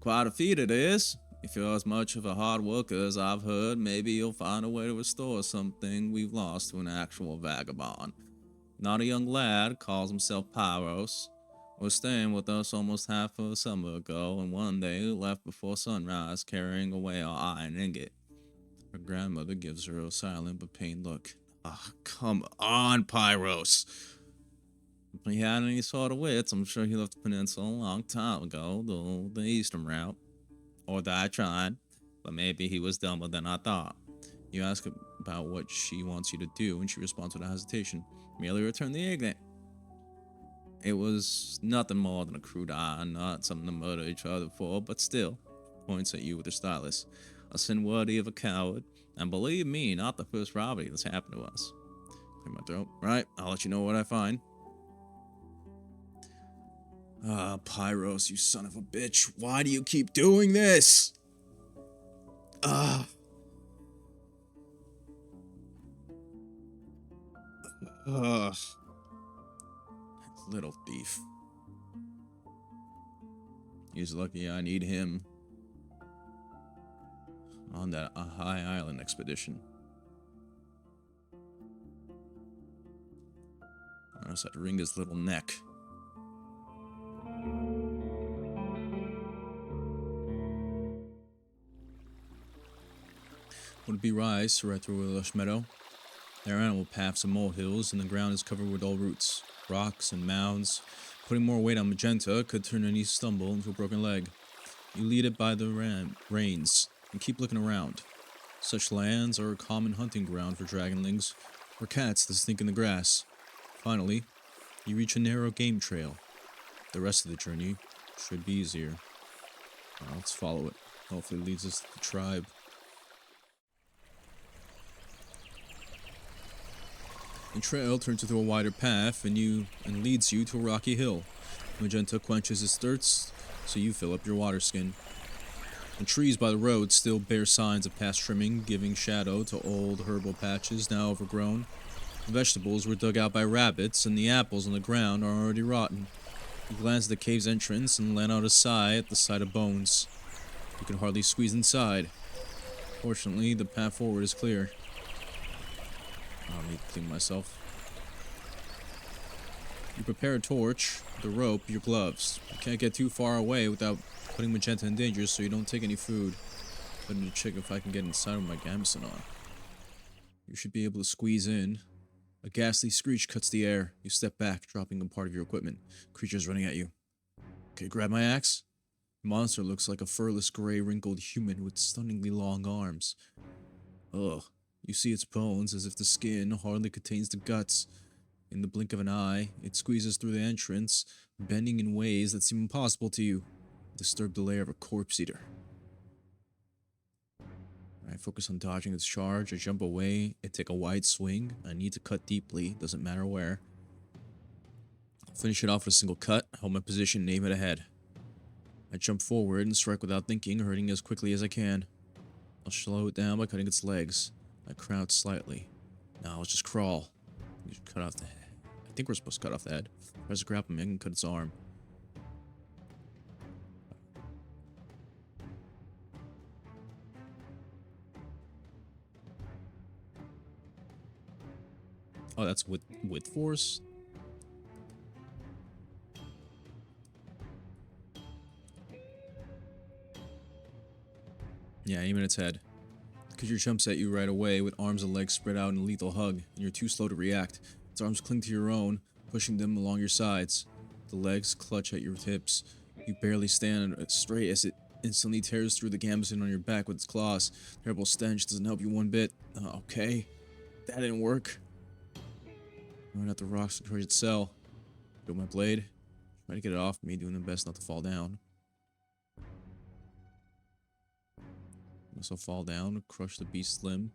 Quite a feat it is. If you're as much of a hard worker as I've heard, maybe you'll find a way to restore something we've lost to an actual vagabond. Not a young lad, calls himself Pyros, was staying with us almost half of a summer ago, and one day left before sunrise carrying away our iron ingot. Her grandmother gives her a silent but pained look. Ah, come on, Pyros. If he had any sort of wits, I'm sure he left the peninsula a long time ago, the eastern route. Or died trying, but maybe he was dumber than I thought. You ask about what she wants you to do, and she responds without hesitation. Merely return the ignorant. It was nothing more than a crude eye, not something to murder each other for, but still, points at you with her stylus. A sin worthy of a coward, and believe me, not the first robbery that's happened to us. Clear my throat. Right, I'll let you know what I find. Ah, Pyros, you son of a bitch. Why do you keep doing this? Ah. Ugh. Little thief. He's lucky I need him on that high island expedition. I just had to wring his little neck. Would it be rise right through a lush meadow? There are animal paths and molehills, and the ground is covered with old roots, rocks, and mounds. Putting more weight on Magenta could turn any stumble into a broken leg. You lead it by the reins and keep looking around. Such lands are a common hunting ground for dragonlings or cats that sneak in the grass. Finally, you reach a narrow game trail. The rest of the journey should be easier. Let's follow it. Hopefully it leads us to the tribe. The trail turns into a wider path and leads you to a rocky hill. Magenta quenches his thirst, so you fill up your water skin. The trees by the road still bear signs of past trimming, giving shadow to old herbal patches now overgrown. The vegetables were dug out by rabbits, and the apples on the ground are already rotten. You glance at the cave's entrance and let out a sigh at the sight of bones. You can hardly squeeze inside. Fortunately, the path forward is clear. I don't need to clean myself. You prepare a torch, the rope, your gloves. You can't get too far away without putting Magenta in danger, so you don't take any food. But I need to check if I can get inside with my gambeson on. You should be able to squeeze in. A ghastly screech cuts the air. You step back, dropping a part of your equipment. Creature's running at you. Okay, grab my axe. The monster looks like a furless, gray, wrinkled human with stunningly long arms. Ugh. You see its bones as if the skin hardly contains the guts. In the blink of an eye, it squeezes through the entrance, bending in ways that seem impossible to you. Disturb the lair of a corpse eater. I focus on dodging its charge. I jump away and take a wide swing. I need to cut deeply, doesn't matter where. Finish it off with a single cut, hold my position and aim it ahead. I jump forward and strike without thinking, hurting as quickly as I can. I'll slow it down by cutting its legs. I crouch slightly. Now let's just crawl. We should cut off the head. I think we're supposed to cut off the head. Tries to grapple me, I can cut its arm. Oh, that's with force? Yeah, aim at its head. The creature jumps at you right away with arms and legs spread out in a lethal hug, and you're too slow to react. Its arms cling to your own, pushing them along your sides. The legs clutch at your hips. You barely stand straight as it instantly tears through the gambeson on your back with its claws. Terrible stench doesn't help you one bit. Okay. That didn't work. I run out the rocks towards its cell. Throw my blade. Try to get it off me, doing the best not to fall down. Unless I'll fall down, crush the beast's limb.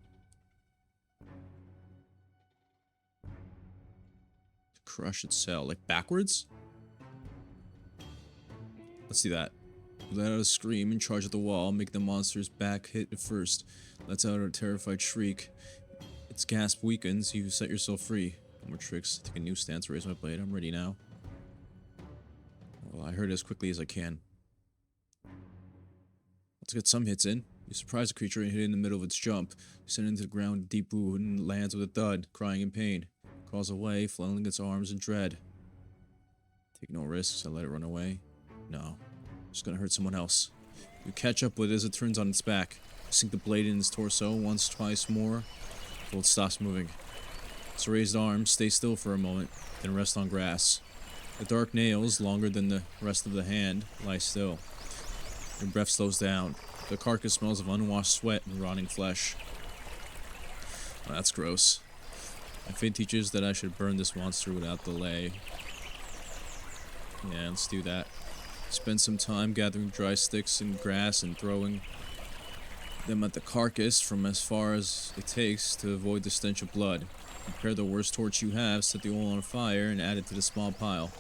Crush its cell. Like backwards? Let's see that. You let out a scream and charge at the wall, make the monster's back hit it first. Lets out a terrified shriek. Its gasp weakens, you set yourself free. No more tricks. Take a new stance, raise my blade. I'm ready now. Well, I hurt it as quickly as I can. Let's get some hits in. You surprise the creature and hit it in the middle of its jump. You send it into the ground a deep wound and lands with a thud, crying in pain. It crawls away, flailing its arms in dread. Take no risks, I let it run away. No, it's gonna hurt someone else. You catch up with it as it turns on its back. You sink the blade in its torso once, twice more, until it stops moving. Its raised arms stay still for a moment, then rest on grass. The dark nails, longer than the rest of the hand, lie still. Your breath slows down. The carcass smells of unwashed sweat and rotting flesh. Oh, that's gross. My fate teaches that I should burn this monster without delay. Yeah, let's do that. Spend some time gathering dry sticks and grass and throwing them at the carcass from as far as it takes to avoid the stench of blood. Prepare the worst torch you have, set the oil on fire, and add it to the small pile.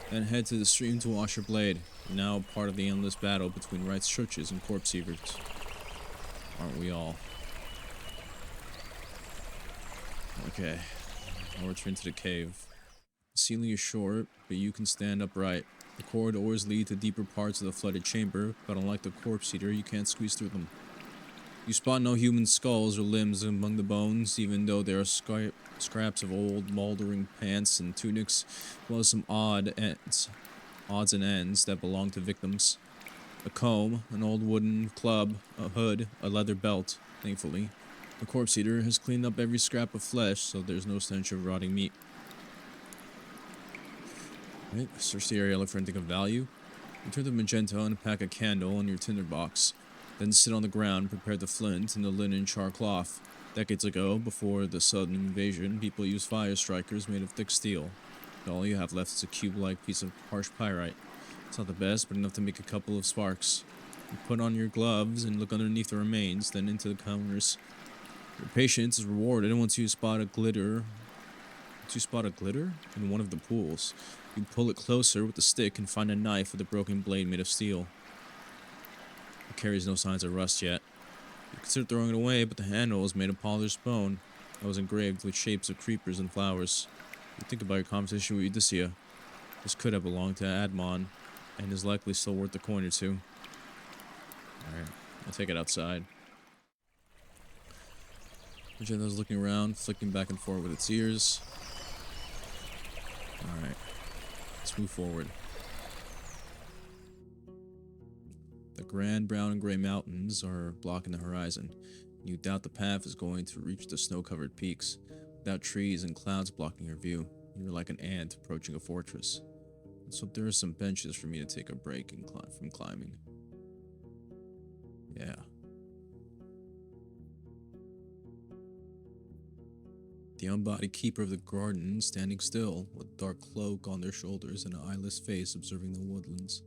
Then head to the stream to wash your blade. You're now part of the endless battle between Wright's churches and corpse eaters. Aren't we all? Okay, I'll return to the cave. The ceiling is short, but you can stand upright. The corridors lead to deeper parts of the flooded chamber, but unlike the corpse eater, you can't squeeze through them. You spot no human skulls or limbs among the bones, even though there are scraps of old, moldering pants and tunics, as well as some odds and ends that belong to victims. A comb, an old wooden club, a hood, a leather belt, thankfully. The corpse eater has cleaned up every scrap of flesh, so there's no stench of rotting meat. Right, search the area, look for anything of value. Return the magenta and pack a candle in your tinderbox. Then sit on the ground, prepare the flint and the linen char cloth. Decades ago, before the sudden invasion, people used fire strikers made of thick steel. But all you have left is a cube-like piece of harsh pyrite. It's not the best, but enough to make a couple of sparks. You put on your gloves and look underneath the remains, then into the counters. Your patience is rewarded once you spot a glitter in one of the pools. You pull it closer with the stick and find a knife with a broken blade made of steel. It carries no signs of rust yet. You consider throwing it away, but the handle is made of polished bone that was engraved with shapes of creepers and flowers. You think about your conversation with Odysseus. This could have belonged to Admon, and is likely still worth a coin or two. Alright, I'll take it outside. Magento's looking around, flicking back and forth with its ears. Alright, let's move forward. The grand brown and gray mountains are blocking the horizon. You doubt the path is going to reach the snow-covered peaks. Without trees and clouds blocking your view, you're like an ant approaching a fortress. Let's hope there are some benches for me to take a break and from climbing. Yeah. The unbodied keeper of the garden standing still, with a dark cloak on their shoulders and an eyeless face observing the woodlands.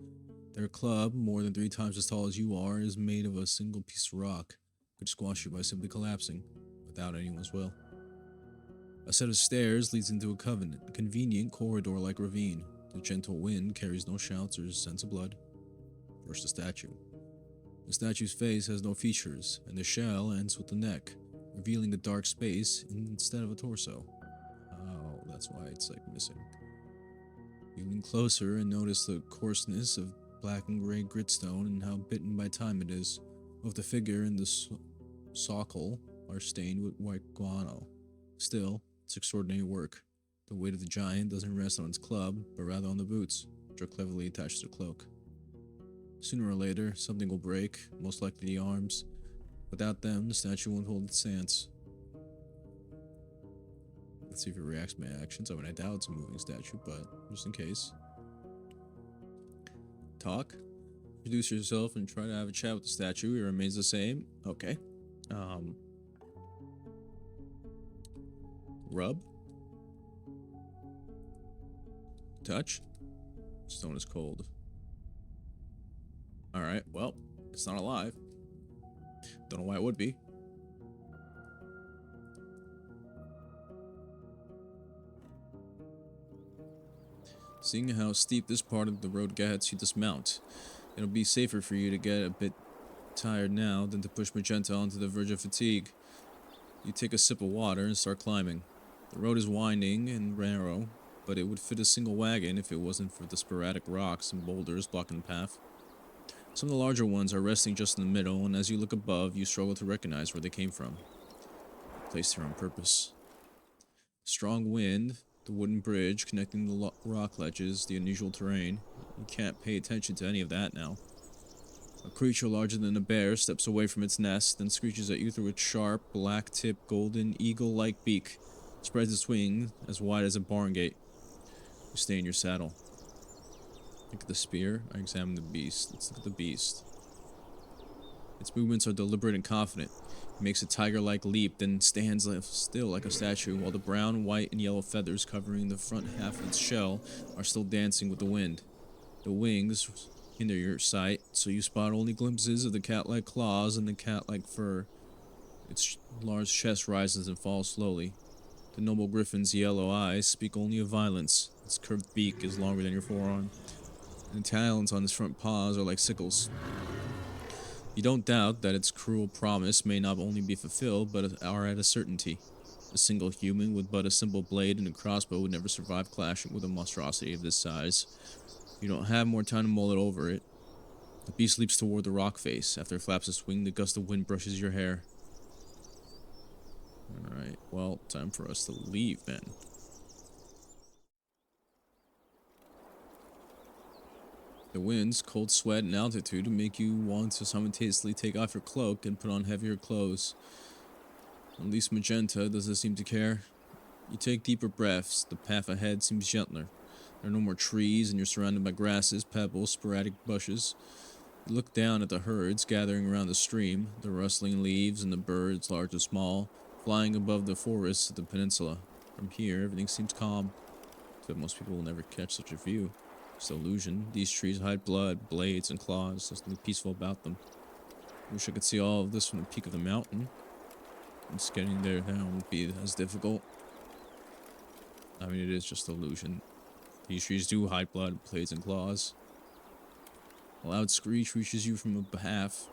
Their club, more than 3 times as tall as you are, is made of a single piece of rock. Could squash you by simply collapsing, without anyone's will. A set of stairs leads into a convenient corridor-like ravine. The gentle wind carries no shouts or scents of blood. First, the statue. The statue's face has no features, and the shell ends with the neck, revealing the dark space instead of a torso. Oh, that's why it's like missing. You lean closer and notice the coarseness of black and gray gritstone and how bitten by time it is. Both the figure and the socle are stained with white guano. Still, it's extraordinary work. The weight of the giant doesn't rest on its club, but rather on the boots, which are cleverly attached to the cloak. Sooner or later, something will break, most likely the arms. Without them, the statue won't hold its stance. Let's see if it reacts to my actions. I mean, I doubt it's a moving statue, but just in case. Talk. Introduce yourself and try to have a chat with the statue. It remains the same. Okay. Rub. Touch. Stone is cold. Alright, well, it's not alive. Don't know why it would be. Seeing how steep this part of the road gets, you dismount. It'll be safer for you to get a bit tired now than to push Magenta onto the verge of fatigue. You take a sip of water and start climbing. The road is winding and narrow, but it would fit a single wagon if it wasn't for the sporadic rocks and boulders blocking the path. Some of the larger ones are resting just in the middle, and as you look above, you struggle to recognize where they came from. Placed here on purpose. Strong wind, the wooden bridge connecting the rock ledges, the unusual terrain. You can't pay attention to any of that now. A creature larger than a bear steps away from its nest, then screeches at you through its sharp, black-tipped, golden, eagle-like beak. Spreads its wing as wide as a barn gate. You stay in your saddle. Look at the spear. I examine the beast. Let's look at the beast. Its movements are deliberate and confident. It makes a tiger-like leap, then stands still like a statue, while the brown, white, and yellow feathers covering the front half of its shell are still dancing with the wind. The wings hinder your sight, so you spot only glimpses of the cat-like claws and the cat-like fur. Its large chest rises and falls slowly. The noble griffin's yellow eyes speak only of violence. Its curved beak is longer than your forearm, and the talons on its front paws are like sickles. You don't doubt that its cruel promise may not only be fulfilled, but are at a certainty. A single human with but a simple blade and a crossbow would never survive clashing with a monstrosity of this size. You don't have more time to mull it over it. The beast leaps toward the rock face. After it flaps its wing, the gust of wind brushes your hair. Alright, well, time for us to leave then. The winds, cold sweat, and altitude make you want to simultaneously take off your cloak and put on heavier clothes. At least Magenta doesn't seem to care. You take deeper breaths. The path ahead seems gentler. There are no more trees, and you're surrounded by grasses, pebbles, sporadic bushes. You look down at the herds gathering around the stream, the rustling leaves and the birds, large and small, flying above the forests of the peninsula. From here, everything seems calm, but most people will never catch such a view. It's an illusion. These trees hide blood, blades, and claws. There's nothing peaceful about them. I wish I could see all of this from the peak of the mountain. Just getting there now won't be as difficult. I mean, it is just an illusion. These trees do hide blood, blades, and claws. A loud screech reaches you from a half,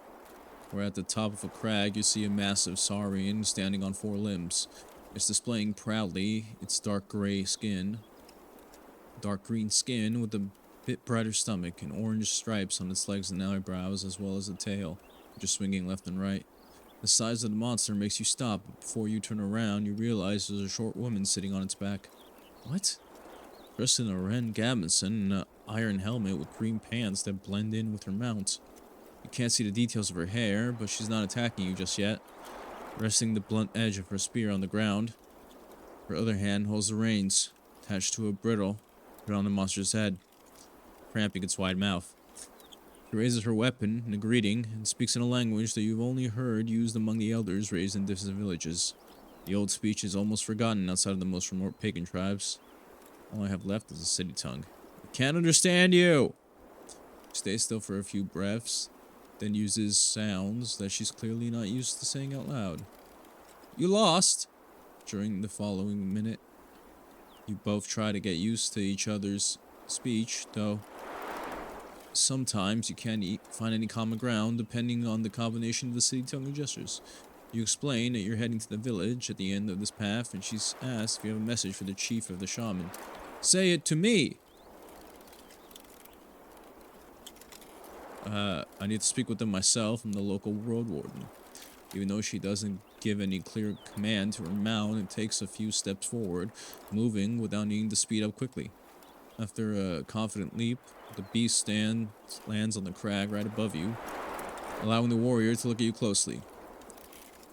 where at the top of a crag you see a massive saurian standing on 4 limbs. It's displaying proudly its dark green skin with a bit brighter stomach and orange stripes on its legs and eyebrows, as well as the tail, which is swinging left and right. The size of the monster makes you stop, but before you turn around, you realize there's a short woman sitting on its back. What? Dressed in a Ren Gabinson and an iron helmet with green pants that blend in with her mount. You can't see the details of her hair, but she's not attacking you just yet. Resting the blunt edge of her spear on the ground, her other hand holds the reins, attached to a bridle, put on the monster's head, cramping its wide mouth. She raises her weapon in a greeting and speaks in a language that you've only heard used among the elders raised in distant villages. The old speech is almost forgotten outside of the most remote pagan tribes. All I have left is a city tongue. I can't understand you! She stays still for a few breaths, then uses sounds that she's clearly not used to saying out loud. You lost! During the following minute, you both try to get used to each other's speech, though sometimes you can't find any common ground depending on the combination of the city tongue and gestures. You explain that you're heading to the village at the end of this path, and she's asked if you have a message for the chief of the shaman. Say it to me! I need to speak with them myself. I'm the local Roadwarden. Even though she doesn't give any clear command to her mount, it takes a few steps forward, moving without needing to speed up quickly. After a confident leap, the beast lands on the crag right above you, allowing the warrior to look at you closely.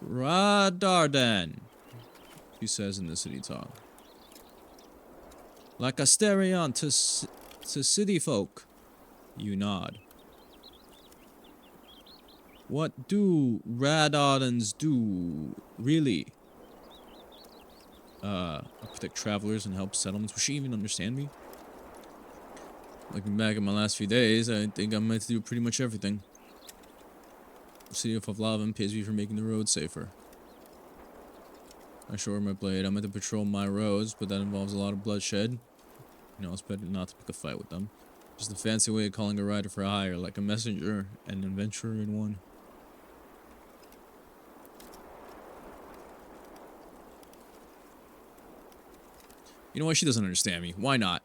Roadwarden, she says in the city tongue. Like a stereon to city folk. You nod. What do Roadwardens do, really? I protect travelers and help settlements. Will she even understand me? Looking back at my last few days, I think I'm meant to do pretty much everything. The city of Favlavin pays me for making the roads safer. I show her my blade. I'm meant to patrol my roads, but that involves a lot of bloodshed. You know, it's better not to pick a fight with them. Just a fancy way of calling a rider for hire, like a messenger and an adventurer in one. You know what? She doesn't understand me. Why not?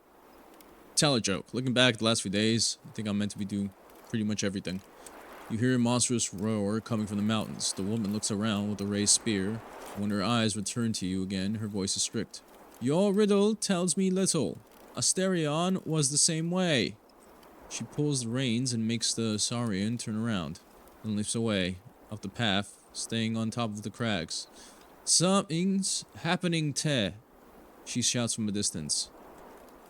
Tell a joke. Looking back at the last few days, I think I'm meant to be doing pretty much everything. You hear a monstrous roar coming from the mountains. The woman looks around with a raised spear. When her eyes return to you again, her voice is strict. Your riddle tells me little. Asterion was the same way. She pulls the reins and makes the Saurian turn around, then leaps away, up the path, staying on top of the crags. Something's happening, Te, she shouts from a distance.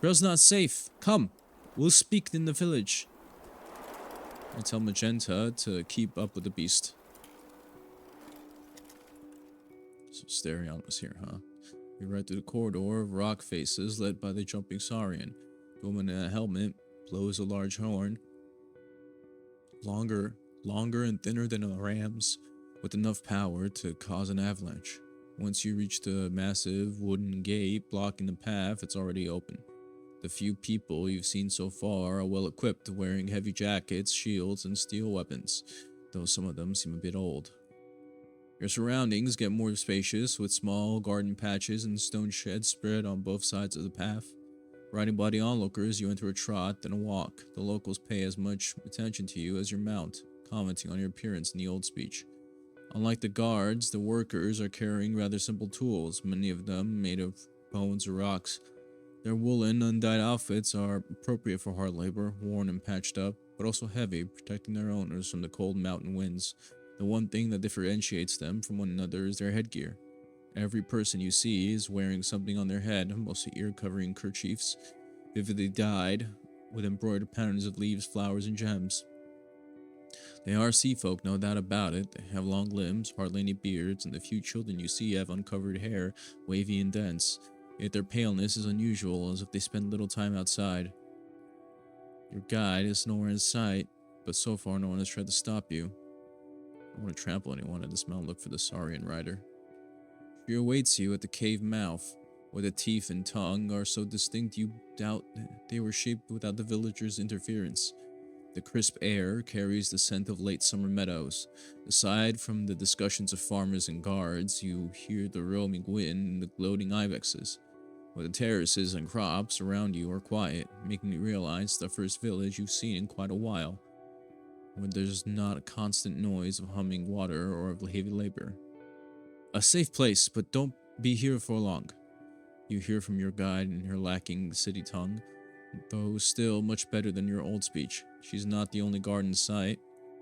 Girl's not safe. Come, we'll speak in the village. I tell Magenta to keep up with the beast. So Asterion was here, huh? We ride through the corridor of rock faces led by the jumping Saurian. The woman in a helmet blows a large horn, longer and thinner than a ram's, with enough power to cause an avalanche. Once you reach the massive wooden gate blocking the path, it's already open. The few people you've seen so far are well equipped, wearing heavy jackets, shields, and steel weapons, though some of them seem a bit old. Your surroundings get more spacious, with small garden patches and stone sheds spread on both sides of the path. Riding by the onlookers, you enter a trot, then a walk. The locals pay as much attention to you as your mount, commenting on your appearance in the old speech. Unlike the guards, the workers are carrying rather simple tools, many of them made of bones or rocks. Their woolen, undyed outfits are appropriate for hard labor, worn and patched up, but also heavy, protecting their owners from the cold mountain winds. The one thing that differentiates them from one another is their headgear. Every person you see is wearing something on their head, mostly ear-covering kerchiefs, vividly dyed with embroidered patterns of leaves, flowers, and gems. They are sea folk, no doubt about it. They have long limbs, hardly any beards, and the few children you see have uncovered hair, wavy and dense. Yet their paleness is unusual, as if they spend little time outside. Your guide is nowhere in sight, but so far no one has tried to stop you. I don't want to trample anyone at this mountain. Look for the Saurian rider. She awaits you at the cave mouth, where the teeth and tongue are so distinct you doubt they were shaped without the villagers' interference. The crisp air carries the scent of late summer meadows. Aside from the discussions of farmers and guards, you hear the roaming wind and the gloating ibexes. But the terraces and crops around you are quiet, making you realize the first village you've seen in quite a while, where there's not a constant noise of humming water or of heavy labor. A safe place, but don't be here for long. You hear from your guide in her lacking city tongue, though still much better than your old speech. She's not the only guard in sight.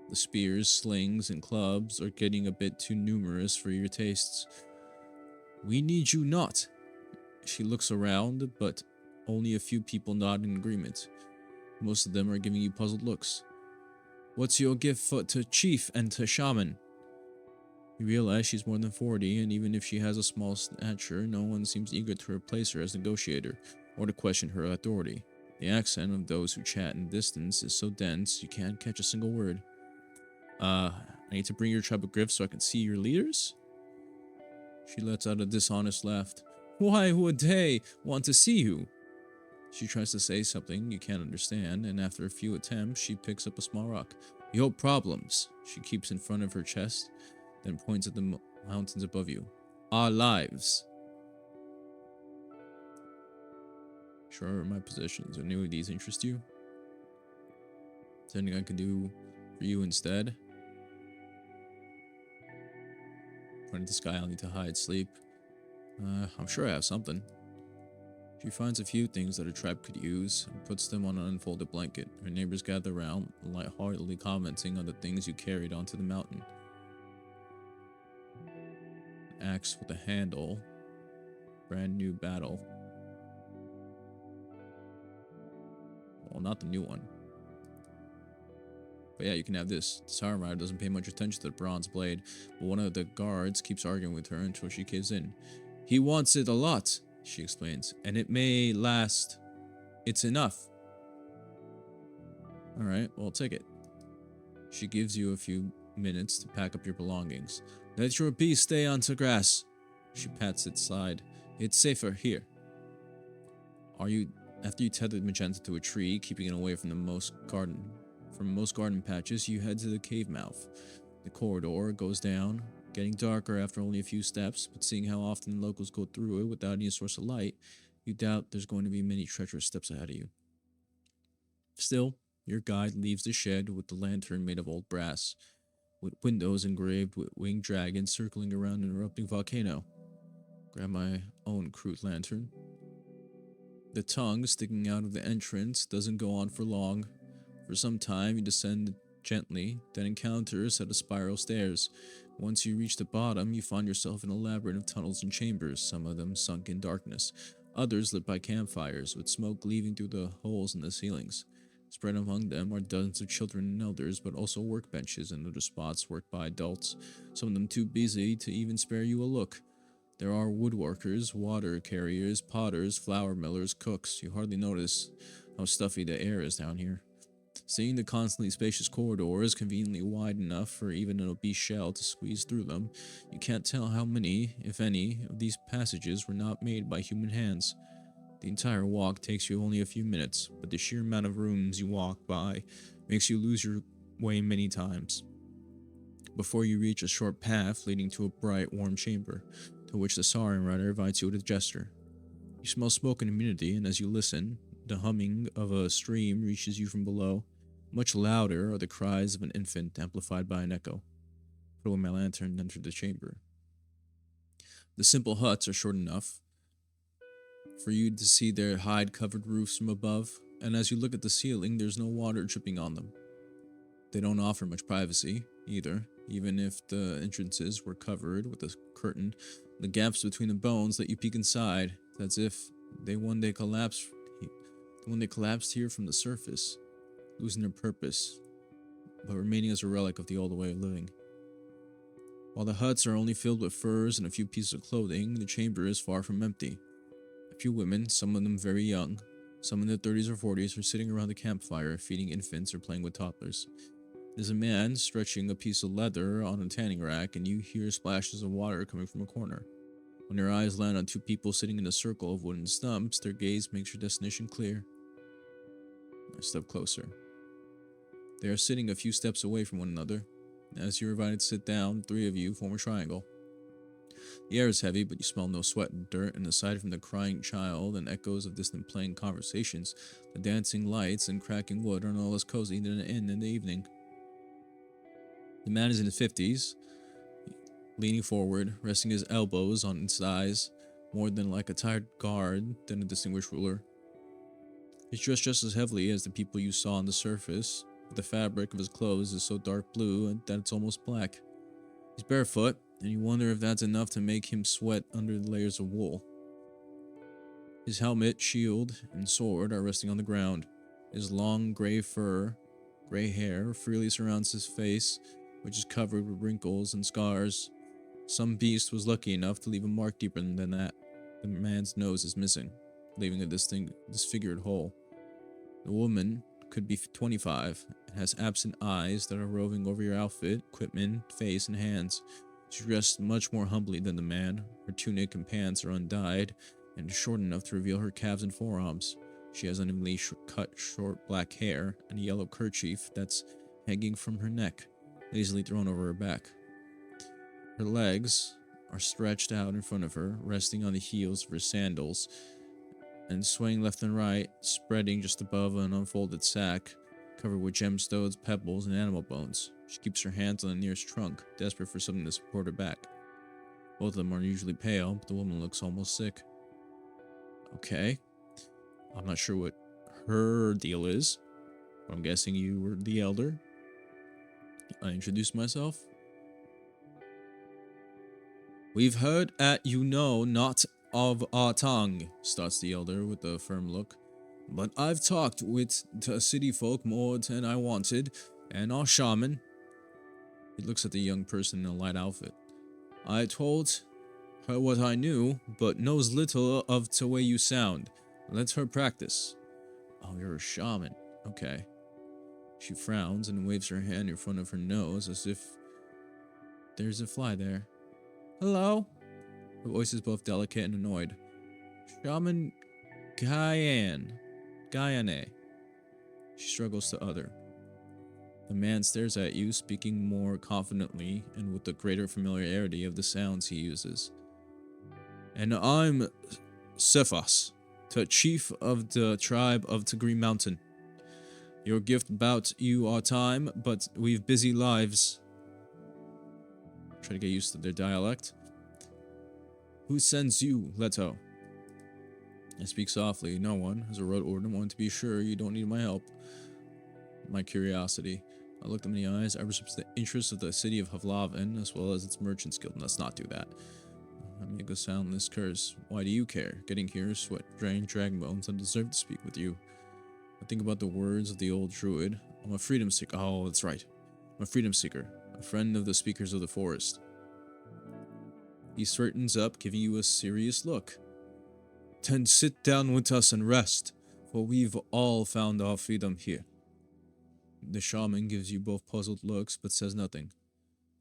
The spears, slings, and clubs are getting a bit too numerous for your tastes. We need you not. She looks around, but only a few people nod in agreement. Most of them are giving you puzzled looks. What's your gift to chief and to shaman? You realize she's more than 40, and even if she has a small stature, no one seems eager to replace her as negotiator, or to question her authority. The accent of those who chat in distance is so dense, you can't catch a single word. I need to bring your tribe of Griffs so I can see your leaders? She lets out a dishonest laugh. Why would they want to see you? She tries to say something you can't understand, and after a few attempts, she picks up a small rock. Your problems, she keeps in front of her chest, then points at the mountains above you. Our lives. Sure, my positions. Are any of these interest you? Is there anything I can do for you instead? Pointing at the sky, I'll need to hide, sleep. I'm sure I have something. She finds a few things that her tribe could use and puts them on an unfolded blanket. Her neighbors gather around, lightheartedly commenting on the things you carried onto the mountain. An axe with a handle. Brand new battle. Well, not the new one. But yeah, you can have this. The Sauron Rider doesn't pay much attention to the bronze blade, but one of the guards keeps arguing with her until she gives in. He wants it a lot, she explains, and it may last. It's enough. Alright, well, take it. She gives you a few minutes to pack up your belongings. Let your beast stay on the grass. She pats its side. It's safer here. After you tethered Magenta to a tree, keeping it away from most garden patches, you head to the cave mouth. The corridor goes down, getting darker after only a few steps, but seeing how often locals go through it without any source of light, you doubt there's going to be many treacherous steps ahead of you. Still, Your guide leaves the shed with the lantern made of old brass, with windows engraved with winged dragons circling around an erupting volcano. Grab my own crude lantern. The tongue sticking out of the entrance doesn't go on for long. For some time, you descend gently, then encounter a set of spiral stairs. Once you reach the bottom, you find yourself in a labyrinth of tunnels and chambers, some of them sunk in darkness, others lit by campfires, with smoke leaving through the holes in the ceilings. Spread among them are dozens of children and elders, but also workbenches and other spots worked by adults, some of them too busy to even spare you a look. There are woodworkers, water carriers, potters, flour millers, cooks. You hardly notice how stuffy the air is down here. Seeing the constantly spacious corridors, conveniently wide enough for even an obese shell to squeeze through them, you can't tell how many, if any, of these passages were not made by human hands. The entire walk takes you only a few minutes, but the sheer amount of rooms you walk by makes you lose your way many times. Before you reach a short path leading to a bright, warm chamber, to which the Saurian rider invites you with a gesture. You smell smoke and humidity, and as you listen, the humming of a stream reaches you from below. Much louder are the cries of an infant, amplified by an echo. Put away my lantern and enter the chamber. The simple huts are short enough for you to see their hide-covered roofs from above, and as you look at the ceiling, there's no water dripping on them. They don't offer much privacy, either, even if the entrances were covered with a curtain. The gaps between the bones let you peek inside. It's as if they one day collapsed here from the surface, losing their purpose, but remaining as a relic of the old way of living. While the huts are only filled with furs and a few pieces of clothing, the chamber is far from empty. A few women, some of them very young, some in their 30s or 40s, are sitting around the campfire, feeding infants or playing with toddlers. There's a man stretching a piece of leather on a tanning rack, and you hear splashes of water coming from a corner. When your eyes land on two people sitting in a circle of wooden stumps, their gaze makes your destination clear. I step closer. They are sitting a few steps away from one another. As you're invited to sit down, three of you form a triangle. The air is heavy, but you smell no sweat and dirt, and aside from the crying child and echoes of distant playing conversations, the dancing lights and cracking wood are no less cozy than an inn in the evening. The man is in his 50s, leaning forward, resting his elbows on his thighs, more than like a tired guard than a distinguished ruler. He's dressed just as heavily as the people you saw on the surface, but the fabric of his clothes is so dark blue that it's almost black. He's barefoot, and you wonder if that's enough to make him sweat under the layers of wool. His helmet, shield, and sword are resting on the ground. His long gray hair freely surrounds his face, which is covered with wrinkles and scars. Some beast was lucky enough to leave a mark deeper than that. The man's nose is missing, leaving a disfigured hole. The woman could be 25 and has absent eyes that are roving over your outfit, equipment, face, and hands. She's dressed much more humbly than the man. Her tunic and pants are undyed and short enough to reveal her calves and forearms. She has unevenly cut short black hair and a yellow kerchief that's hanging from her neck, lazily thrown over her back. Her legs are stretched out in front of her, resting on the heels of her sandals, and swaying left and right, spreading just above an unfolded sack, covered with gemstones, pebbles, and animal bones. She keeps her hands on the nearest trunk, desperate for something to support her back. Both of them are usually pale, but the woman looks almost sick. Okay. I'm not sure what her deal is, but I'm guessing you were the elder. I introduced myself. We've heard at you know not of our tongue, starts the elder with a firm look. But I've talked with the city folk more than I wanted, and our shaman. He looks at the young person in a light outfit. I told her what I knew, but knows little of the way you sound. Let her practice. Oh, you're a shaman. Okay. She frowns and waves her hand in front of her nose as if there's a fly there. Hello? Her voice is both delicate and annoyed. Shaman Guyane. She struggles to utter. The man stares at you, speaking more confidently and with a greater familiarity of the sounds he uses. And I'm Cephas, the chief of the tribe of the Green Mountain. Your gift bought you our time, but we've busy lives. Try to get used to their dialect. Who sends you, Leto? I speak softly. No one. As a Roadwarden, want to be sure you don't need my help. My curiosity. I looked them in the eyes. I represent the interests of the city of Havlavin, as well as its merchants guild. Let's not do that. I make a soundless curse. Why do you care? Getting here, sweat, drain, dragon bones. I deserve to speak with you. I think about the words of the old druid. I'm a freedom seeker. Oh, that's right. I'm a freedom seeker. A friend of the speakers of the forest. He straightens up, giving you a serious look. Then sit down with us and rest, for we've all found our freedom here. The shaman gives you both puzzled looks, but says nothing.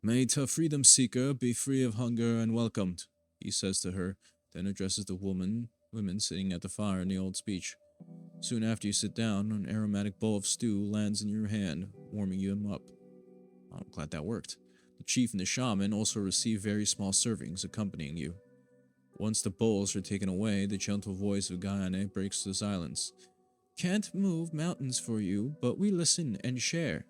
May the freedom seeker be free of hunger and welcomed, he says to her, then addresses the women sitting at the fire in the old speech. Soon after you sit down, an aromatic bowl of stew lands in your hand, warming you up. I'm glad that worked. The chief and the shaman also receive very small servings accompanying you. Once the bowls are taken away, the gentle voice of Gayane breaks the silence. Can't move mountains for you, but we listen and share.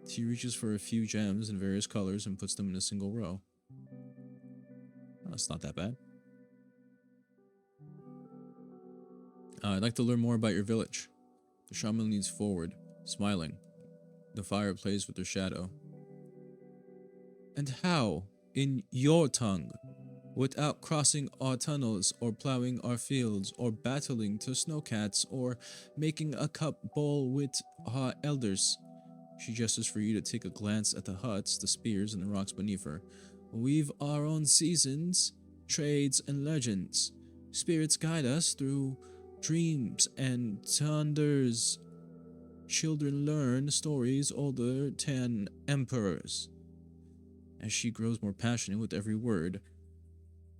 She reaches for a few gems in various colors and puts them in a single row. Oh, that's not that bad. I'd like to learn more about your village. The shaman leans forward, smiling. The fire plays with her shadow. And how, in your tongue, without crossing our tunnels or plowing our fields or battling to snowcats or making a cup bowl with our elders. She gestures for you to take a glance at the huts, the spears, and the rocks beneath her. We've our own seasons, trades, and legends. Spirits guide us through dreams and thunders. Children learn stories older than emperors. As she grows more passionate with every word,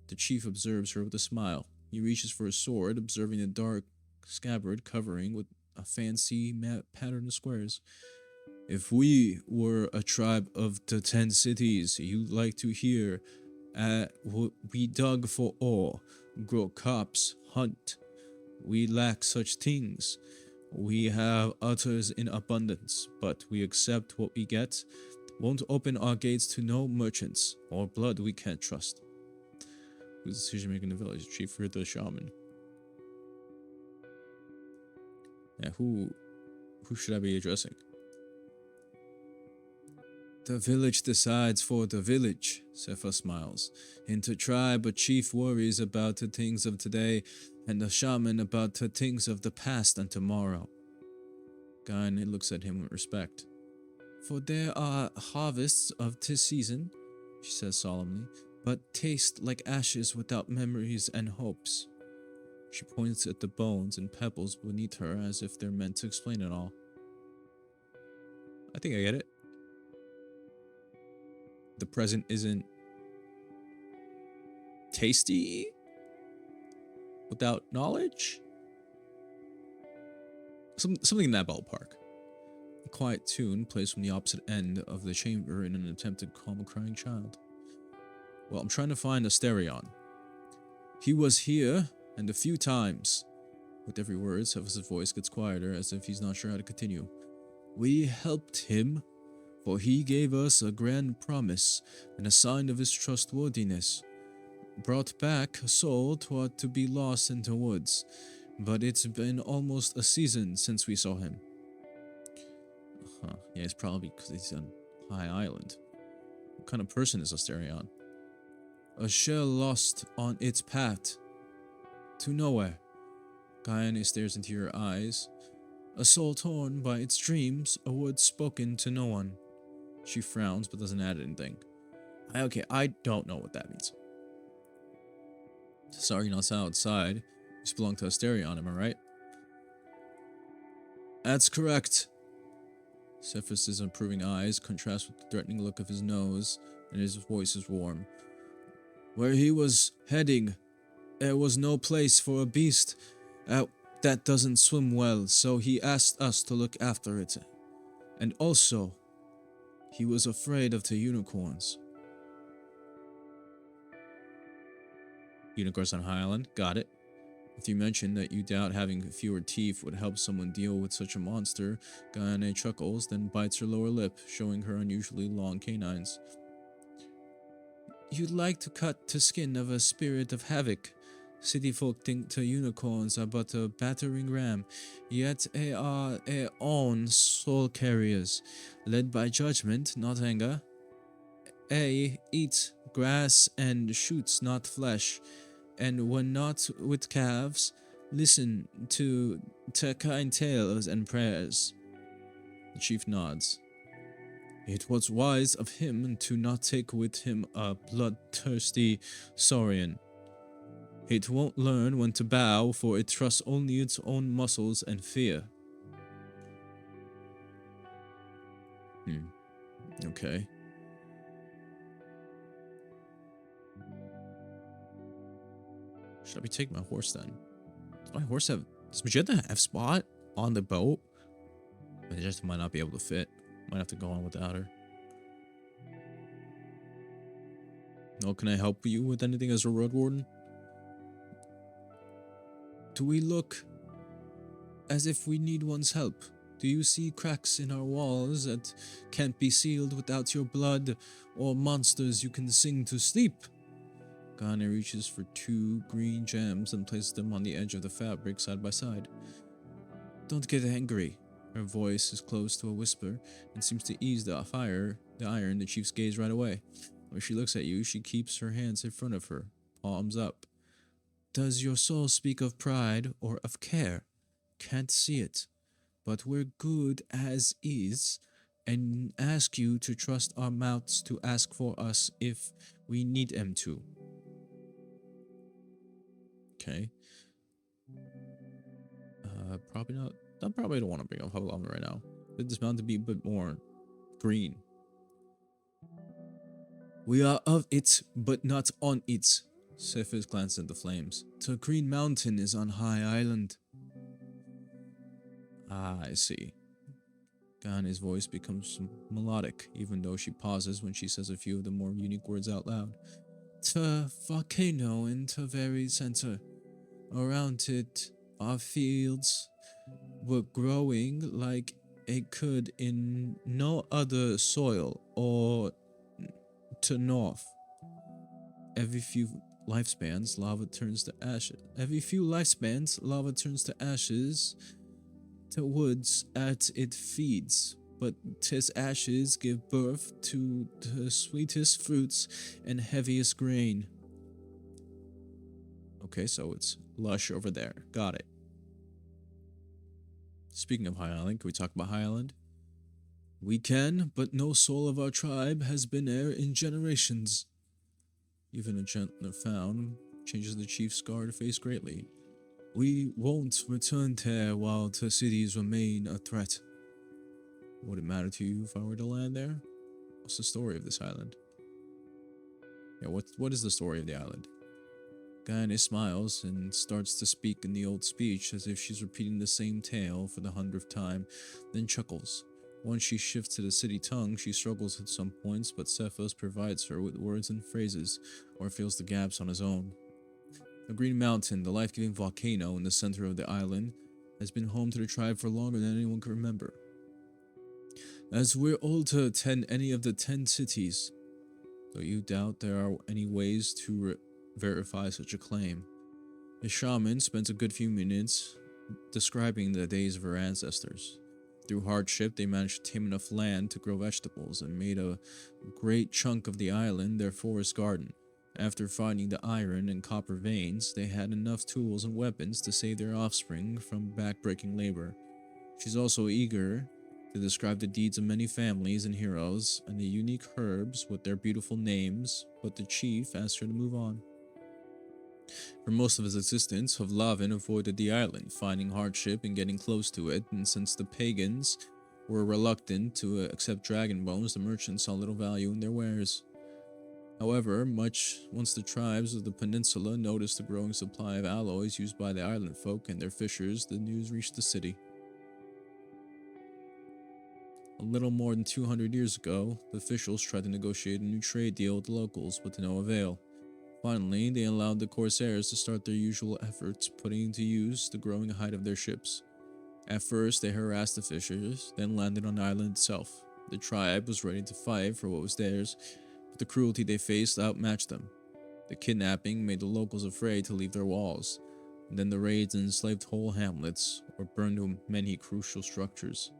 the chief observes her with a smile. He reaches for a sword, observing the dark scabbard covering with a fancy pattern of squares. If we were a tribe of the 10 cities, you'd like to hear, we dug for ore, grow crops, hunt. We lack such things. We have others in abundance, but we accept what we get. Won't open our gates to no merchants or blood we can't trust. Who's the decision maker in the village? Chief or the shaman? Yeah, who should I be addressing? The village decides for the village, Sepha smiles. Into tribe, a chief worries about the things of today, and the shaman about the things of the past and tomorrow. Gaine looks at him with respect. For there are harvests of this season, she says solemnly, but taste like ashes without memories and hopes. She points at the bones and pebbles beneath her as if they're meant to explain it all. I think I get it. The present isn't tasty without knowledge? Something in that ballpark. A quiet tune plays from the opposite end of the chamber in an attempt to calm a crying child. Well, I'm trying to find Asterion. He was here, and a few times. With every word, Cephas' voice gets quieter, as if he's not sure how to continue. We helped him, for he gave us a grand promise and a sign of his trustworthiness. Brought back a soul thought to be lost in the woods, but it's been almost a season since we saw him. Yeah, it's probably because he's on High Island. What kind of person is Asterion? A shell lost on its path to nowhere. Gayane stares into your eyes. A soul torn by its dreams, a word spoken to no one. She frowns but doesn't add anything. I don't know what that means. Sorry, you're not outside. You belong to Asterion, am I right? That's correct. Cephas' approving eyes contrast with the threatening look of his nose, and his voice is warm. Where he was heading, there was no place for a beast that doesn't swim well, so he asked us to look after it. And also, he was afraid of the unicorns. Unicorns on High Island, got it. If you mention that you doubt having fewer teeth would help someone deal with such a monster, Guyane chuckles, then bites her lower lip, showing her unusually long canines. You'd like to cut the skin of a spirit of havoc. City folk think the unicorns are but a battering ram, yet they are their own soul carriers, led by judgment, not anger. They eat grass and shoots, not flesh, and when not with calves, listen to kind tales and prayers. The chief nods. It was wise of him to not take with him a bloodthirsty saurian. It won't learn when to bow, for it trusts only its own muscles and fear. Okay. Should I be taking my horse then? Does my horse have... Does Magenta have spot on the boat? I just might not be able to fit. Might have to go on without her. No, can I help you with anything as a Roadwarden? Do we look as if we need one's help? Do you see cracks in our walls that can't be sealed without your blood, or monsters you can sing to sleep? Gane reaches for 2 green gems and places them on the edge of the fabric side by side. Don't get angry. Her voice is close to a whisper and seems to ease the iron the chief's gaze right away. When she looks at you, she keeps her hands in front of her, palms up. Does your soul speak of pride or of care? Can't see it, but we're good as is, and ask you to trust our mouths to ask for us if we need them to. Okay. Probably not. I probably don't want to bring up Hubble right now. This mountain to be a bit more green. We are of it, but not on it. Cephas glanced at the flames. The Green Mountain is on High Island. Ah, I see. Gane's voice becomes melodic, even though she pauses when she says a few of the more unique words out loud. The volcano in the very center. Around it are fields were growing like it could in no other soil or to north. Every few lifespans, lava turns to ashes. The woods at it feeds, but tis ashes give birth to the sweetest fruits and heaviest grain. Okay, so it's lush over there. Got it. Speaking of High Island, can we talk about High Island? We can, but no soul of our tribe has been there in generations. Even a gentler frown changes the chief's scarred face greatly. We won't return there while the cities remain a threat. Would it matter to you if I were to land there? What's the story of this island? Yeah, what is the story of the island? Guyane smiles and starts to speak in the old speech as if she's repeating the same tale for the 100th time, then chuckles. Once she shifts to the city tongue, she struggles at some points, but Cephas provides her with words and phrases, or fills the gaps on his own. The Green Mountain, the life-giving volcano in the center of the island, has been home to the tribe for longer than anyone can remember. As we're old to attend any of the 10 cities, though you doubt there are any ways to verify such a claim. The shaman spent a good few minutes describing the days of her ancestors. Through hardship, they managed to tame enough land to grow vegetables and made a great chunk of the island their forest garden. After finding the iron and copper veins, they had enough tools and weapons to save their offspring from backbreaking labor. She's also eager to describe the deeds of many families and heroes and the unique herbs with their beautiful names, but the chief asked her to move on. For most of his existence, Hovlavin avoided the island, finding hardship in getting close to it, and since the pagans were reluctant to accept dragon bones, the merchants saw little value in their wares. However, once the tribes of the peninsula noticed the growing supply of alloys used by the island folk and their fishers, the news reached the city. A little more than 200 years ago, the officials tried to negotiate a new trade deal with the locals, but to no avail. Finally, they allowed the Corsairs to start their usual efforts, putting to use the growing height of their ships. At first, they harassed the fishers, then landed on the island itself. The tribe was ready to fight for what was theirs, but the cruelty they faced outmatched them. The kidnapping made the locals afraid to leave their walls, and then the raids enslaved whole hamlets or burned many crucial structures.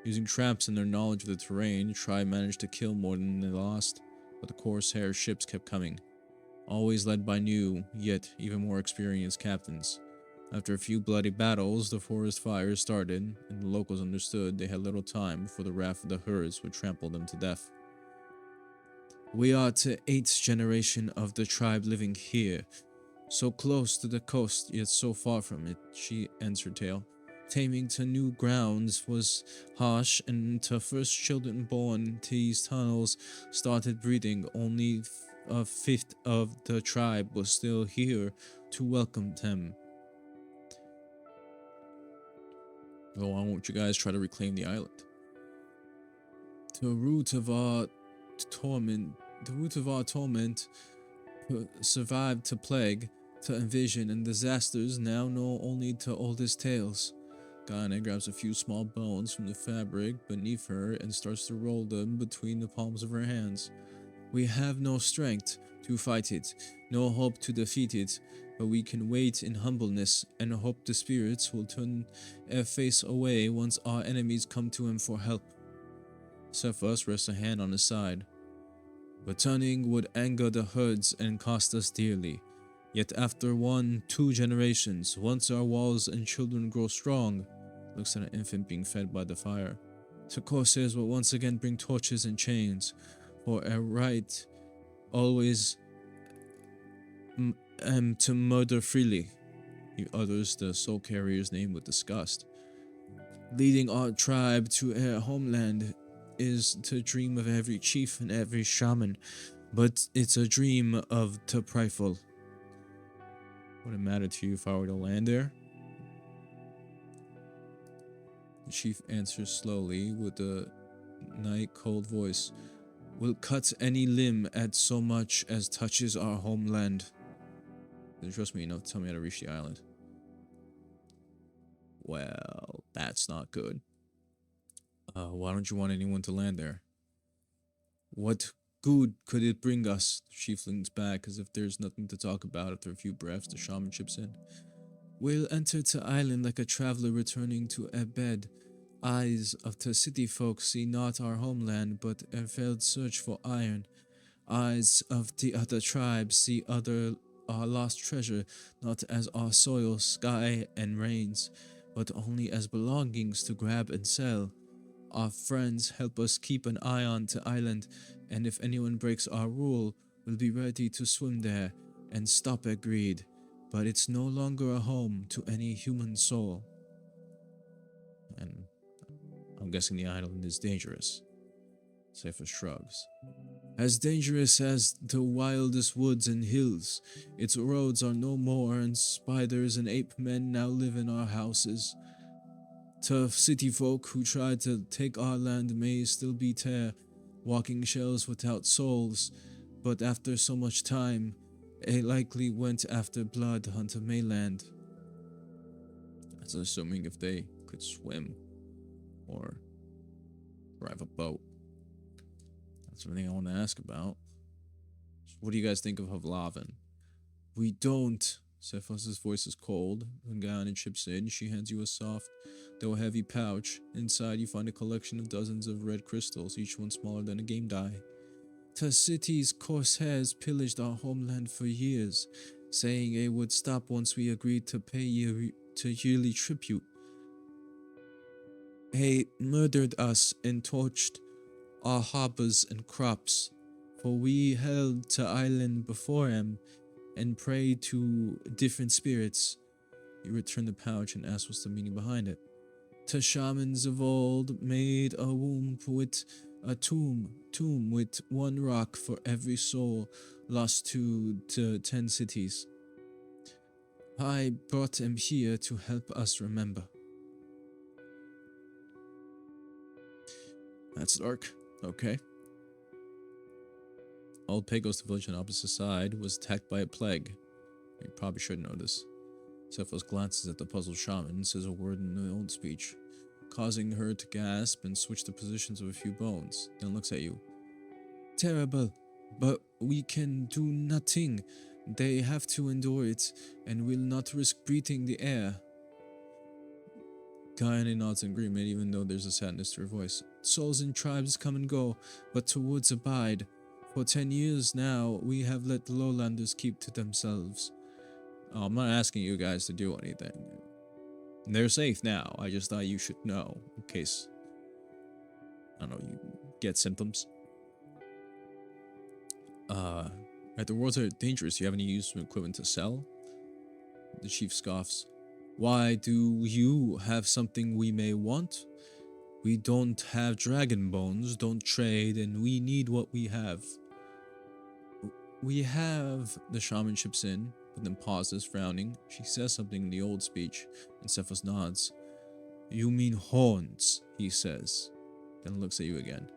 Using traps and their knowledge of the terrain, the tribe managed to kill more than they lost, but the Corsair ships kept coming, always led by new, yet even more experienced captains. After a few bloody battles, the forest fires started, and the locals understood they had little time before the wrath of the herds would trample them to death. We are the 8th generation of the tribe living here, so close to the coast, yet so far from it, she ends her tale. Taming to new grounds was harsh, and the first children born to these tunnels started breeding. Only a fifth of the tribe was still here to welcome them. Oh, why won't you guys try to reclaim the island? The root of our torment survived to plague, to invasion and disasters, now know only the oldest tales. Guyana grabs a few small bones from the fabric beneath her and starts to roll them between the palms of her hands. We have no strength to fight it, no hope to defeat it, but we can wait in humbleness and hope the spirits will turn their face away once our enemies come to him for help. Cephas rests a hand on his side. Returning would anger the herds and cost us dearly. Yet after 1-2 generations, once our walls and children grow strong, looks at an infant being fed by the fire. The Corsairs will once again bring torches and chains, for a right always to murder freely. He utters the soul carrier's name with disgust. Leading our tribe to our homeland is the dream of every chief and every shaman, but it's a dream of the prideful. Would it matter to you if I were to land there? The chief answers slowly with a night-cold voice. We'll cut any limb at so much as touches our homeland. Then trust me enough to tell me how to reach the island. Well, that's not good. Why don't you want anyone to land there? What good could it bring us? The chief leans back as if there's nothing to talk about. After a few breaths, the shaman chips in. We'll enter the island like a traveler returning to a bed. Eyes of the city folk see not our homeland, but a failed search for iron. Eyes of the other tribes see our lost treasure, not as our soil, sky, and rains, but only as belongings to grab and sell. Our friends help us keep an eye on the island, and if anyone breaks our rule, we'll be ready to swim there and stop at greed. But it's no longer a home to any human soul. And I'm guessing the island is dangerous. Cephas shrugs. As dangerous as the wildest woods and hills. Its roads are no more, and spiders and ape men now live in our houses. Tough city folk who tried to take our land may still be there, walking shells without souls, but after so much time, they likely went after blood on the mainland. That's assuming if they could swim or drive a boat. That's everything I want to ask about. So what do you guys think of Havlavin? We don't. Cephas's voice is cold. When Guyana chips in, she hands you a soft, though heavy pouch. Inside, you find a collection of dozens of red crystals, each one smaller than a game die. The city's Corsairs pillaged our homeland for years, saying it would stop once we agreed to pay yearly tribute. They murdered us and torched our harbors and crops, for we held the island before him and prayed to different spirits. You return the pouch and ask what's the meaning behind it. The shamans of old made a womb with a tomb with one rock for every soul lost to the 10 cities. I brought them here to help us remember. That's dark. Okay. Old Pagos, the village on the opposite side, was attacked by a plague. You probably should know this. Cephos glances at the puzzled shaman and says a word in the old speech, causing her to gasp and switch the positions of a few bones, then looks at you. Terrible, but we can do nothing. They have to endure it, and will not risk breathing the air. Kayane nods in agreement, even though there's a sadness to her voice. Souls and tribes come and go, but the woods abide. For 10 years now, we have let the lowlanders keep to themselves. Oh, I'm not asking you guys to do anything. They're safe now. I just thought you should know, in case, I don't know, you get symptoms. Right, the worlds are dangerous. You have any useful equipment to sell? The chief scoffs. Why do you have something we may want? We don't have dragon bones, don't trade, and we need what we have. We have, the shaman chips in, but then pauses, frowning. She says something in the old speech, and Cephas nods. You mean horns, he says, then looks at you again.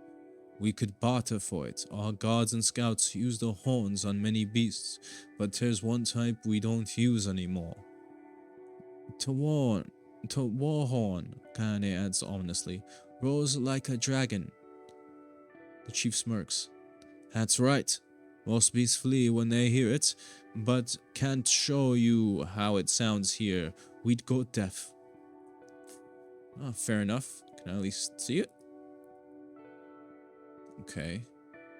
We could barter for it. Our guards and scouts use the horns on many beasts, but there's one type we don't use anymore. To Warhorn, Kane adds ominously, roars like a dragon. The chief smirks. That's right. Most beasts flee when they hear it, but can't show you how it sounds here. We'd go deaf. Oh, fair enough. Can I at least see it? Okay.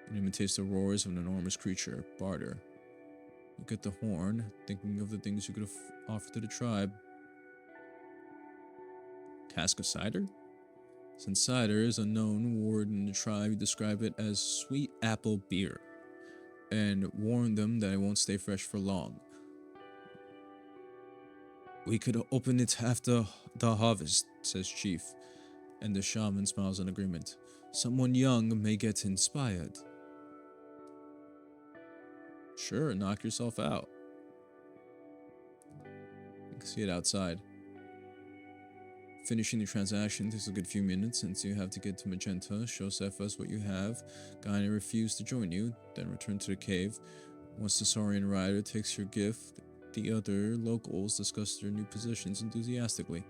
It imitates the roars of an enormous creature. Barter. Look at the horn, thinking of the things you could have offered to the tribe. Cask of cider? Since cider is a known word in the tribe, you describe it as sweet apple beer, and warn them that it won't stay fresh for long. We could open it after the harvest, says Chief, and the shaman smiles in agreement. Someone young may get inspired. Sure, knock yourself out. You can see it outside. Finishing the transaction takes a good few minutes since you have to get to Magenta, show Cephas what you have. Gaina refused to join you, then return to the cave. Once the Saurian rider takes your gift, the other locals discuss their new positions enthusiastically.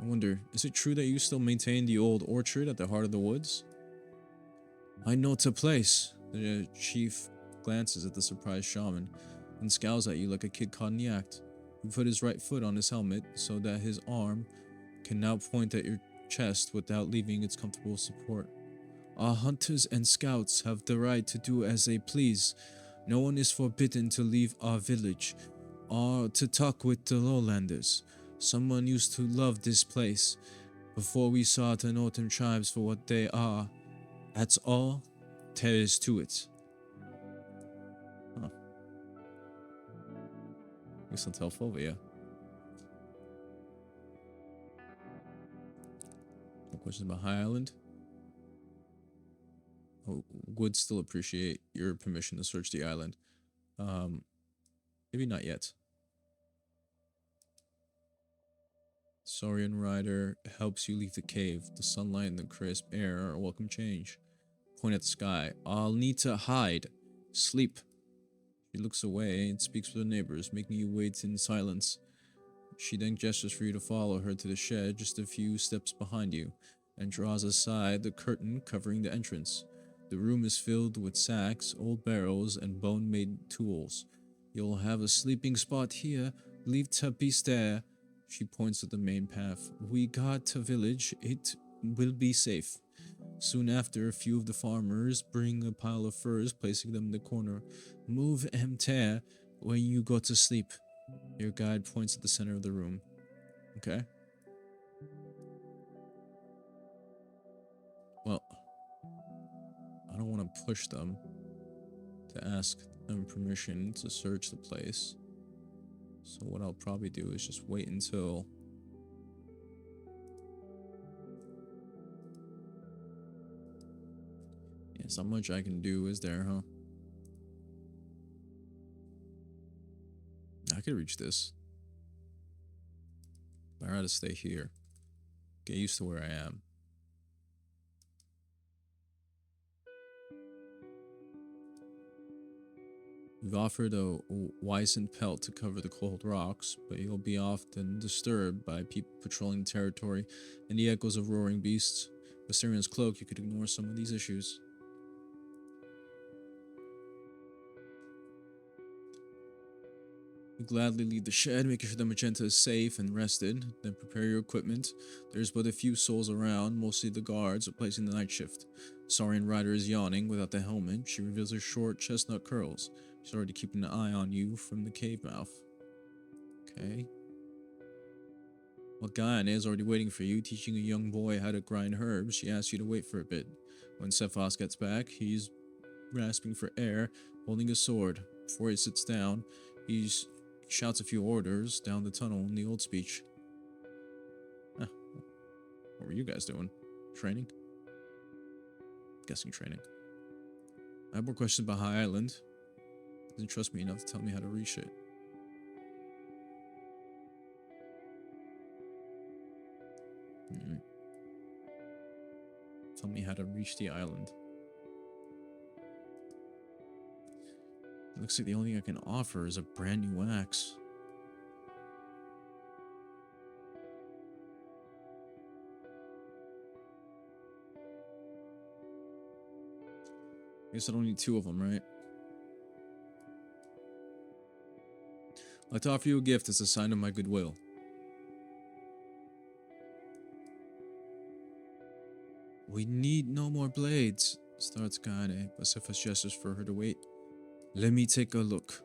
I wonder, is it true that you still maintain the old orchard at the heart of the woods? I know the place. The chief glances at the surprised shaman and scowls at you like a kid caught in the act. He put his right foot on his helmet so that his arm can now point at your chest without leaving its comfortable support. Our hunters and scouts have the right to do as they please. No one is forbidden to leave our village or to talk with the lowlanders. Someone used to love this place before we saw the northern tribes for what they are. That's all there is to it. Huh. Guess I'll tell Fulvia. No questions about High Island? Oh, would still appreciate your permission to search the island. Maybe not yet. Saurian Rider helps you leave the cave. The sunlight and the crisp air are a welcome change. Point at the sky. I'll need to hide. Sleep. She looks away and speaks with the neighbors, making you wait in silence. She then gestures for you to follow her to the shed just a few steps behind you, and draws aside the curtain covering the entrance. The room is filled with sacks, old barrels, and bone-made tools. You'll have a sleeping spot here. Leave to beast there. She points to the main path. We got to village. It will be safe. Soon after, a few of the farmers bring a pile of furs, placing them in the corner. Move and tear when you go to sleep. Your guide points at the center of the room. Okay. Well, I don't want to push them to ask them permission to search the place. So what I'll probably do is just wait until there's not much I can do, is there, huh? I could reach this. I'd rather stay here. Get used to where I am. We've offered a wizened pelt to cover the cold rocks, but you'll be often disturbed by people patrolling the territory and the echoes of roaring beasts. With Syrian's cloak, you could ignore some of these issues. You gladly leave the shed, making sure that Magenta is safe and rested, then prepare your equipment. There's but a few souls around, mostly the guards replacing the night shift. Saurian Rider is yawning without the helmet. She reveals her short chestnut curls. She's already keeping an eye on you from the cave mouth. Okay. Well, Guyane is already waiting for you, teaching a young boy how to grind herbs. She asks you to wait for a bit. When Cephas gets back, he's rasping for air, holding a sword. Before he sits down, he shouts a few orders down the tunnel in the old speech. Huh. What were you guys doing? Training? Guessing training. I have more questions about High Island. Doesn't trust me enough to tell me how to reach it. Tell me how to reach the island. It looks like the only thing I can offer is a brand new axe. I guess I don't need two of them, right? I'd like to offer you a gift as a sign of my goodwill. We need no more blades, starts Gane, but Cephas gestures for her to wait. Let me take a look.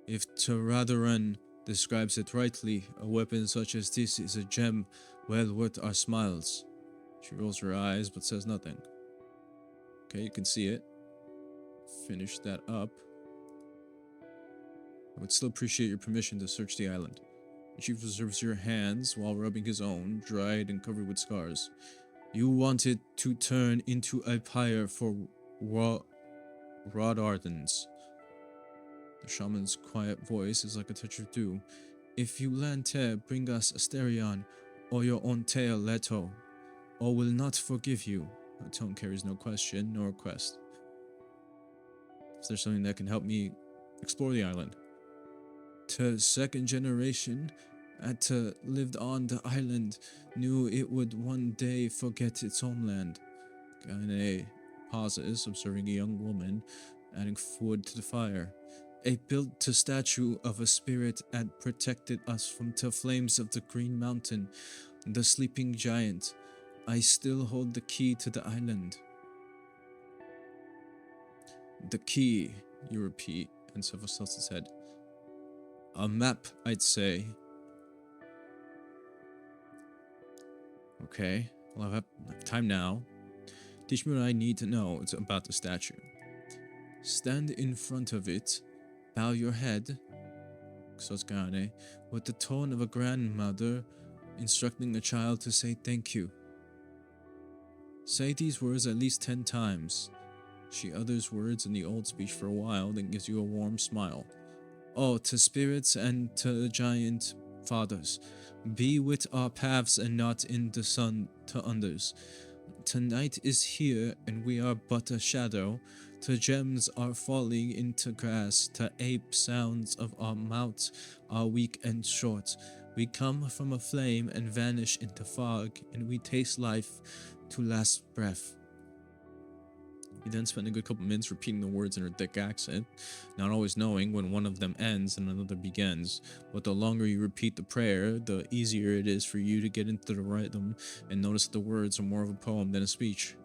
If Taradaran describes it rightly, a weapon such as this is a gem well worth our smiles. She rolls her eyes but says nothing. Okay, you can see it. Finish that up. I would still appreciate your permission to search the island. The chief observes your hands while rubbing his own, dried and covered with scars. You want it to turn into a pyre for Roadwardens. The shaman's quiet voice is like a touch of dew. If you land here, bring us Asterion, or your own tail, Leto, or will not forgive you. Her tone carries no question nor request. Is there something that can help me explore the island? To second generation, lived on the island, knew it would one day forget its homeland. Gane pauses, observing a young woman, adding wood to the fire. A built-to statue of a spirit had protected us from the flames of the Green Mountain, the sleeping giant. I still hold the key to the island. The key, you repeat, and Cephas tilts his head. A map, I'd say. Okay, well, I have time now. Teach me what I need to know about the statue. Stand in front of it, bow your head, Gane, with the tone of a grandmother instructing a child to say thank you. Say these words at least 10 times. She utters words in the old speech for a while, then gives you a warm smile. Oh, to spirits and to giant fathers, be with our paths and not in the sun to others. Tonight is here and we are but a shadow. To gems are falling into grass, to ape sounds of our mouths are weak and short. We come from a flame and vanish into fog, and we taste life to last breath. You then spend a good couple minutes repeating the words in her thick accent, not always knowing when one of them ends and another begins. But the longer you repeat the prayer, the easier it is for you to get into the rhythm and notice that the words are more of a poem than a speech.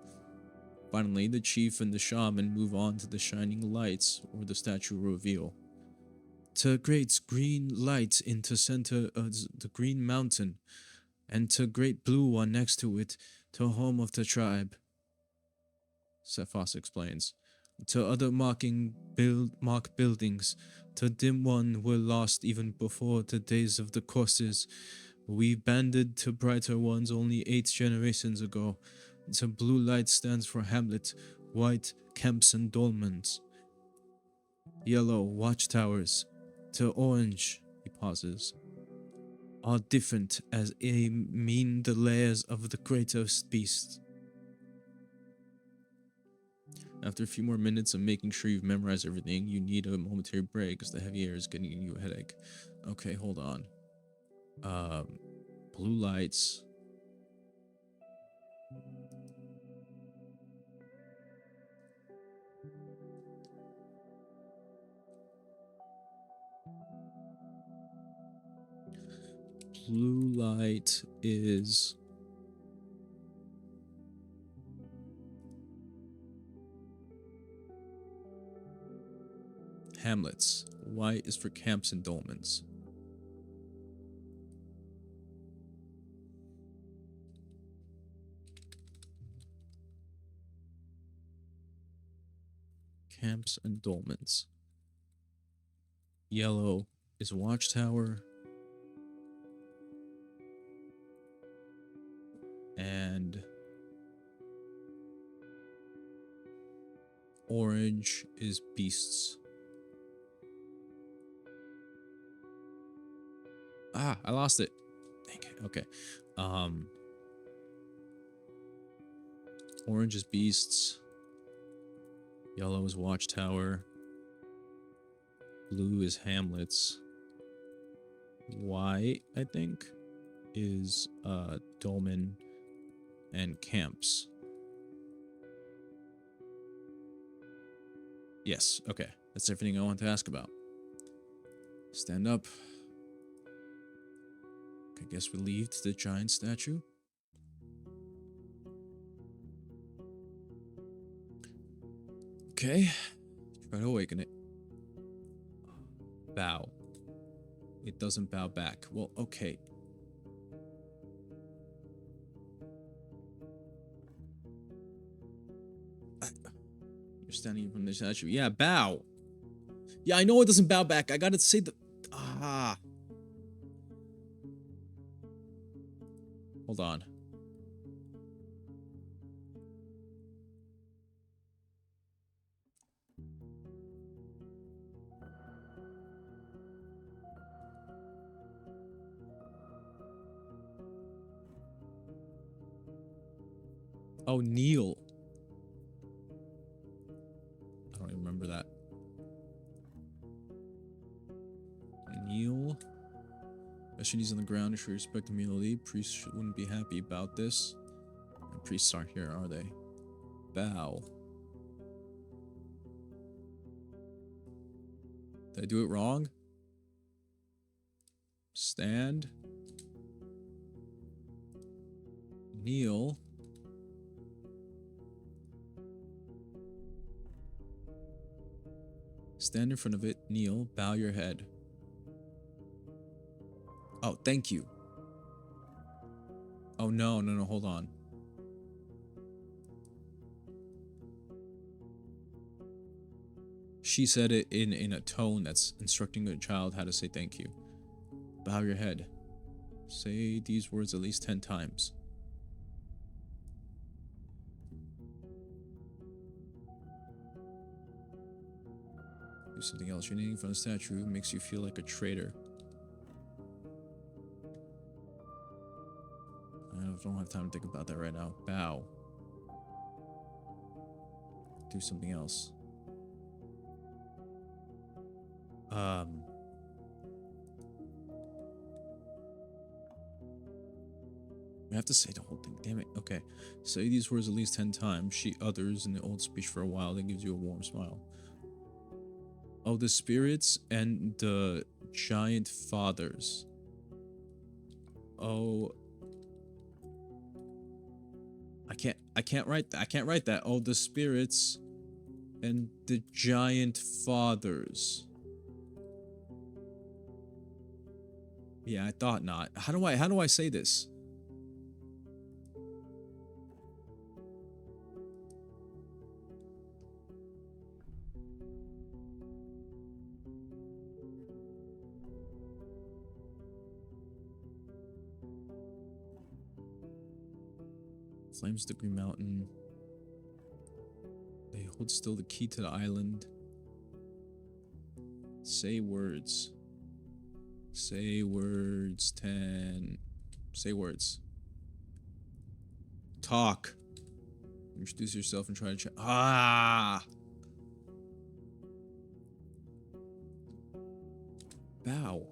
Finally, the chief and the shaman move on to the shining lights, or the statue reveal. To great green light into center of the green mountain, and to great blue one next to it, to home of the tribe. Cephas explains. To other mock buildings, to dim one were lost even before the days of the courses. We banded to brighter ones only 8 generations ago. To blue light stands for hamlet, white camps and dolmens, yellow watchtowers. To orange, he pauses, are different as they mean the layers of the greatest beast. After a few more minutes of making sure you've memorized everything, you need a momentary break because the heavy air is getting you a headache. Okay, hold on. Blue lights. Blue light is hamlets. White is for camps and dolmens. Camps and dolmens. Yellow is watchtower. And orange is beasts. Ah, I lost it. Dang it. Okay. Orange is beasts. Yellow is watchtower. Blue is hamlets. White, I think, is dolmen and camps. Yes, okay. That's everything I want to ask about. Stand up. I guess we leave to the giant statue. Okay. Try to awaken it. Bow. It doesn't bow back. Well, okay. You're standing in front of the statue. Yeah, bow. Yeah, I know it doesn't bow back. I gotta say the... Ah. Hold on. Oh, kneel. I don't even remember that. Kneel. Knees on the ground to show respect and humility. Priests wouldn't be happy about this. And priests aren't here, are they? Bow. Did I do it wrong? Stand. Kneel. Stand in front of it. Kneel. Bow your head. Oh, thank you. Oh, no, hold on. She said it in a tone that's instructing a child how to say thank you. Bow your head. Say these words at least 10 times. Do something else. You're kneeling in front of the statue makes you feel like a traitor. I don't have time to think about that right now. Bow. Do something else. I have to say the whole thing. Damn it. Okay. Say these words at least 10 times. She utters in the old speech for a while. That gives you a warm smile. Oh, the spirits and the giant fathers. Oh. I can't write that. Oh, the spirits and the giant fathers. Yeah, I thought not. How do I say this? Flames of the Green Mountain. They hold still the key to the island. Say words. Say words. 10. Say words. Talk. Introduce yourself and try to check. Ah! Bow.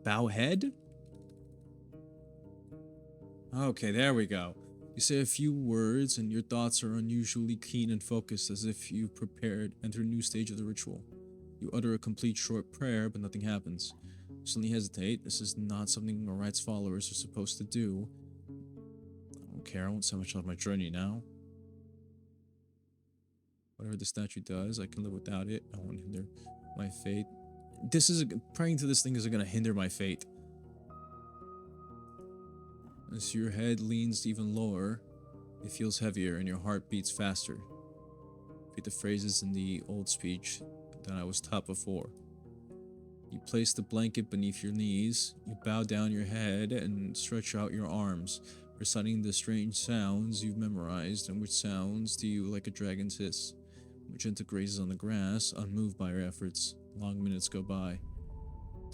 Bow head? Okay, there we go. You say a few words and your thoughts are unusually keen and focused, as if you prepared enter a new stage of the ritual. You utter a complete short prayer, but nothing happens. You suddenly hesitate. This is not something a right's followers are supposed to do. I don't care, I won't say much on my journey now. Whatever the statue does, I can live without it. I won't hinder my fate. Praying to this thing isn't gonna hinder my fate. As your head leans even lower, it feels heavier and your heart beats faster. Repeat the phrases in the old speech that I was taught before. You place the blanket beneath your knees, you bow down your head and stretch out your arms, reciting the strange sounds you've memorized. And which sounds do you like a dragon's hiss? Magenta grazes on the grass, unmoved by your efforts. Long minutes go by.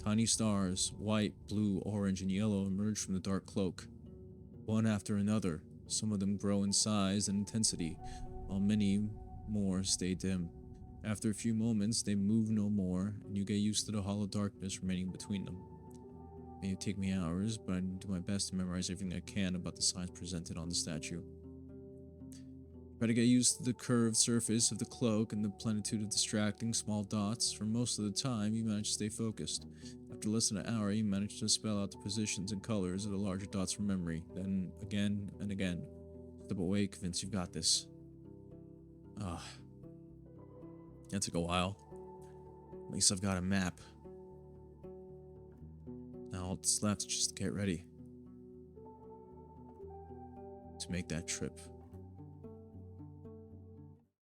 Tiny stars, white, blue, orange, and yellow, emerge from the dark cloak. One after another, some of them grow in size and intensity, while many more stay dim. After a few moments, they move no more, and you get used to the hollow darkness remaining between them. It may take me hours, but I do my best to memorize everything I can about the signs presented on the statue. Try to get used to the curved surface of the cloak and the plenitude of distracting small dots. For most of the time, you manage to stay focused. After less than an hour, you manage to spell out the positions and colors of the larger dots from memory. Then, again and again, step away, convinced you've got this. That took a while. At least I've got a map. Now all that's left is just to get ready to make that trip.